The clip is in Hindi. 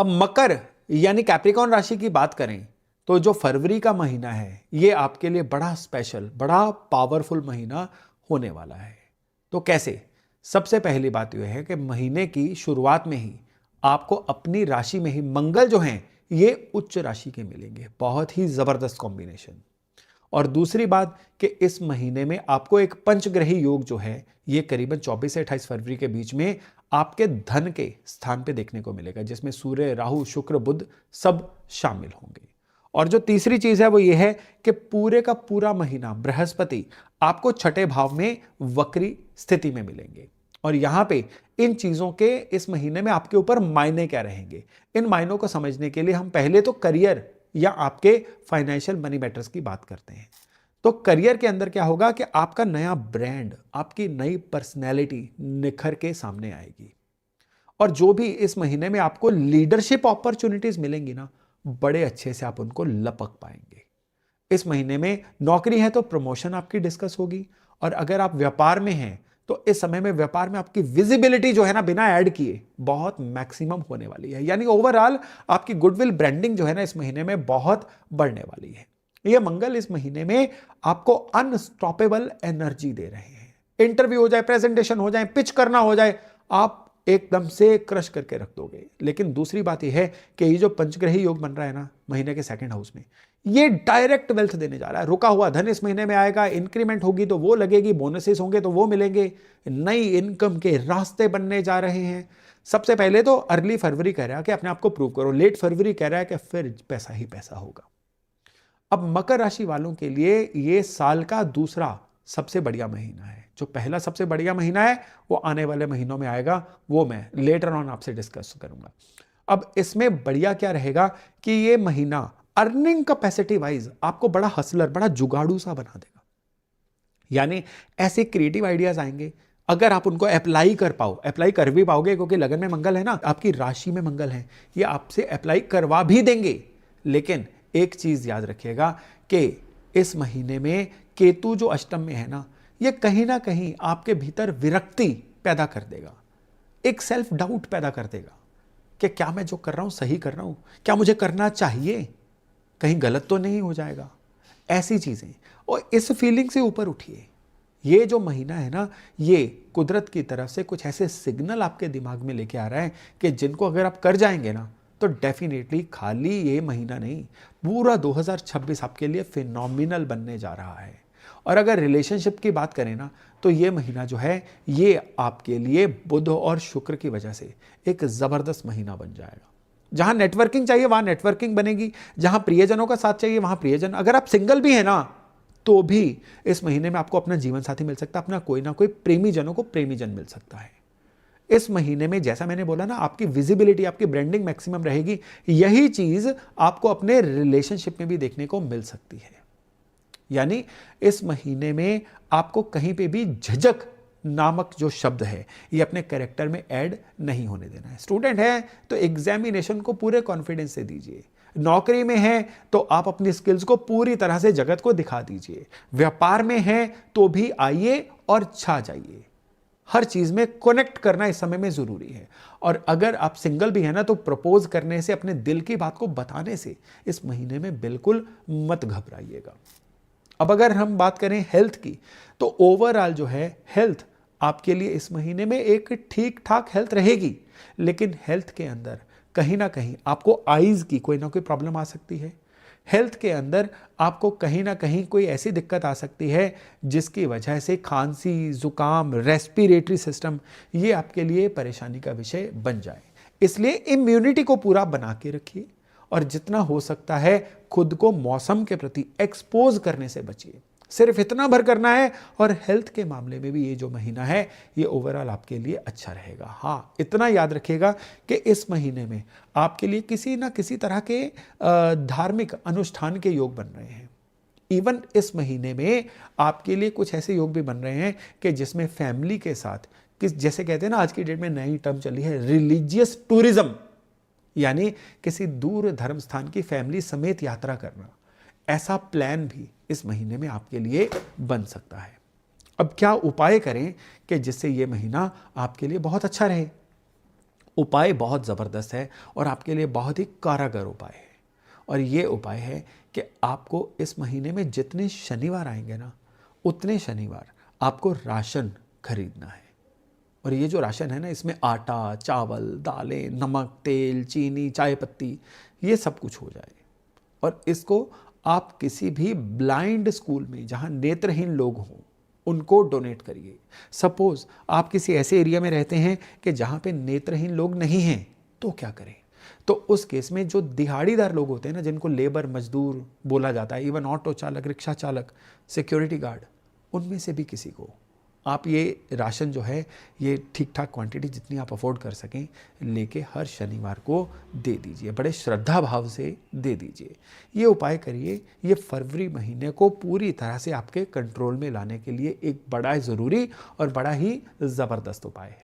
अब मकर यानी कैप्रिकॉर्न राशि की बात करें तो जो फरवरी का महीना है ये आपके लिए बड़ा स्पेशल, बड़ा पावरफुल महीना होने वाला है। तो कैसे? सबसे पहली बात यह है कि महीने की शुरुआत में ही आपको अपनी राशि में ही मंगल जो हैं ये उच्च राशि के मिलेंगे, बहुत ही जबरदस्त कॉम्बिनेशन। और दूसरी बात कि इस महीने में आपको एक पंचग्रही योग जो है ये करीबन 24 से 28 फरवरी के बीच में आपके धन के स्थान पे देखने को मिलेगा, जिसमें सूर्य, राहु, शुक्र, बुध सब शामिल होंगे। और जो तीसरी चीज है वो ये है कि पूरे का पूरा महीना बृहस्पति आपको छठे भाव में वक्री स्थिति में मिलेंगे। और यहां पे इन चीजों के इस महीने में आपके ऊपर मायने क्या रहेंगे, इन मायनों को समझने के लिए हम पहले तो करियर या आपके फाइनेंशियल मनी मैटर्स की बात करते हैं। तो करियर के अंदर क्या होगा कि आपका नया ब्रांड, आपकी नई पर्सनैलिटी निखर के सामने आएगी। और जो भी इस महीने में आपको लीडरशिप अपॉर्चुनिटीज मिलेंगी ना, बड़े अच्छे से आप उनको लपक पाएंगे। इस महीने में नौकरी है तो प्रमोशन आपकी डिस्कस होगी, और अगर आप व्यापार में हैं तो इस समय में व्यापार में आपकी विजिबिलिटी जो है ना बिना ऐड किए बहुत मैक्सिमम होने वाली है। यानी ओवरऑल आपकी गुडविल ब्रांडिंग जो है ना इस महीने में बहुत बढ़ने वाली है। यह मंगल इस महीने में आपको अनस्टॉपेबल एनर्जी दे रहे हैं। इंटरव्यू हो जाए, प्रेजेंटेशन हो जाए, पिच करना हो जाए, आप एकदम से क्रश करके रख दोगे। लेकिन दूसरी बात यह है कि ये जो पंचग्रही योग बन रहा है ना महीने के सेकंड हाउस में, ये डायरेक्ट वेल्थ देने जा रहा है। रुका हुआ धन इस महीने में आएगा, इंक्रीमेंट होगी तो वो लगेगी, बोनसेस होंगे तो वो मिलेंगे, नई इनकम के रास्ते बनने जा रहे हैं। सबसे पहले तो अर्ली फरवरी कह रहा है कि अपने आप को प्रूव करो, लेट फरवरी कह रहा है कि फिर पैसा ही पैसा होगा। अब मकर राशि वालों के लिए ये साल का दूसरा सबसे बढ़िया महीना है। जो पहला सबसे बढ़िया महीना है वो आने वाले महीनों में आएगा, वो मैं लेटर ऑन आपसे डिस्कस करूंगा। अब इसमें बढ़िया क्या रहेगा कि ये महीना अर्निंग कैपेसिटी वाइज आपको बड़ा हसलर, बड़ा जुगाड़ू सा बना देगा। यानी ऐसे क्रिएटिव आइडियाज आएंगे, अगर आप उनको अप्लाई कर पाओ, अप्लाई कर भी पाओगे क्योंकि लगन में मंगल है ना, आपकी राशि में मंगल है, ये आपसे अप्लाई करवा भी देंगे। लेकिन एक चीज याद रखिएगा कि इस महीने में केतु जो अष्टम में है ना, ये कहीं ना कहीं आपके भीतर विरक्ति पैदा कर देगा, एक सेल्फ डाउट पैदा कर देगा कि क्या मैं जो कर रहा हूं सही कर रहा हूं, क्या मुझे करना चाहिए, कहीं गलत तो नहीं हो जाएगा, ऐसी चीजें। और इस फीलिंग से ऊपर उठिए। ये जो महीना है ना, ये कुदरत की तरफ से कुछ ऐसे सिग्नल आपके दिमाग में लेके आ रहा है कि जिनको अगर आप कर जाएंगे ना तो डेफिनेटली खाली ये महीना नहीं, पूरा 2026 आपके लिए फिनोमिनल बनने जा रहा है। और अगर रिलेशनशिप की बात करें ना तो ये महीना जो है ये आपके लिए बुध और शुक्र की वजह से एक जबरदस्त महीना बन जाएगा। जहां नेटवर्किंग चाहिए वहां नेटवर्किंग बनेगी, जहां प्रियजनों का साथ चाहिए वहां प्रियजन, अगर आप सिंगल भी है ना तो भी इस महीने में आपको अपना जीवन साथी मिल सकता है, अपना कोई ना कोई प्रेमी जनों को प्रेमी जन मिल सकता है। इस महीने में जैसा मैंने बोला ना, आपकी विजिबिलिटी, आपकी ब्रांडिंग मैक्सिमम रहेगी। यही चीज आपको अपने रिलेशनशिप में भी देखने को मिल सकती है। यानी इस महीने में आपको कहीं पे भी झिझक नामक जो शब्द है ये अपने कैरेक्टर में ऐड नहीं होने देना है। स्टूडेंट है तो एग्जामिनेशन को पूरे कॉन्फिडेंस से दीजिए, नौकरी में है तो आप अपनी स्किल्स को पूरी तरह से जगत को दिखा दीजिए, व्यापार में है तो भी आइए और छा जाइए। हर चीज में कनेक्ट करना इस समय में जरूरी है। और अगर आप सिंगल भी है ना तो प्रपोज करने से, अपने दिल की बात को बताने से इस महीने में बिल्कुल मत घबराइएगा। अब अगर हम बात करें हेल्थ की तो ओवरऑल जो है हेल्थ आपके लिए इस महीने में एक ठीक ठाक हेल्थ रहेगी। लेकिन हेल्थ के अंदर कहीं ना कहीं आपको आईज की कोई ना कोई प्रॉब्लम आ सकती है। हेल्थ के अंदर आपको कहीं ना कहीं कोई ऐसी दिक्कत आ सकती है जिसकी वजह से खांसी, जुकाम, रेस्पिरेटरी सिस्टम ये आपके लिए परेशानी का विषय बन जाए। इसलिए इम्यूनिटी को पूरा बना के रखिए और जितना हो सकता है खुद को मौसम के प्रति एक्सपोज करने से बचिए। सिर्फ इतना भर करना है। और हेल्थ के मामले में भी ये जो महीना है ये ओवरऑल आपके लिए अच्छा रहेगा। हाँ, इतना याद रखिएगा कि इस महीने में आपके लिए किसी ना किसी तरह के धार्मिक अनुष्ठान के योग बन रहे हैं। इवन इस महीने में आपके लिए कुछ ऐसे योग भी बन रहे हैं कि जिसमें फैमिली के साथ जैसे कहते हैं ना, आज की डेट में नई टर्म चली है रिलीजियस टूरिज्म, यानी किसी दूर धर्म स्थान की फैमिली समेत यात्रा करना, ऐसा प्लान भी इस महीने में आपके लिए बन सकता है। अब क्या उपाय करें कि जिससे यह महीना आपके लिए बहुत अच्छा रहे? उपाय बहुत ज़बरदस्त है और आपके लिए बहुत ही कारगर उपाय है। और ये उपाय है कि आपको इस महीने में जितने शनिवार आएंगे ना, उतने शनिवार आपको राशन खरीदना है। और ये जो राशन है ना, इसमें आटा, चावल, दालें, नमक, तेल, चीनी, चाय पत्ती, ये सब कुछ हो जाए। और इसको आप किसी भी ब्लाइंड स्कूल में जहाँ नेत्रहीन लोग हों उनको डोनेट करिए। सपोज आप किसी ऐसे एरिया में रहते हैं कि जहाँ पे नेत्रहीन लोग नहीं हैं, तो क्या करें? तो उस केस में जो दिहाड़ीदार लोग होते हैं ना, जिनको लेबर मजदूर बोला जाता है, इवन ऑटो चालक, रिक्शा चालक, सिक्योरिटी गार्ड, उनमें से भी किसी को आप ये राशन जो है, ये ठीक ठाक क्वांटिटी जितनी आप अफोर्ड कर सकें लेके हर शनिवार को दे दीजिए। बड़े श्रद्धा भाव से दे दीजिए। ये उपाय करिए। ये फरवरी महीने को पूरी तरह से आपके कंट्रोल में लाने के लिए एक बड़ा ज़रूरी और बड़ा ही ज़बरदस्त उपाय है।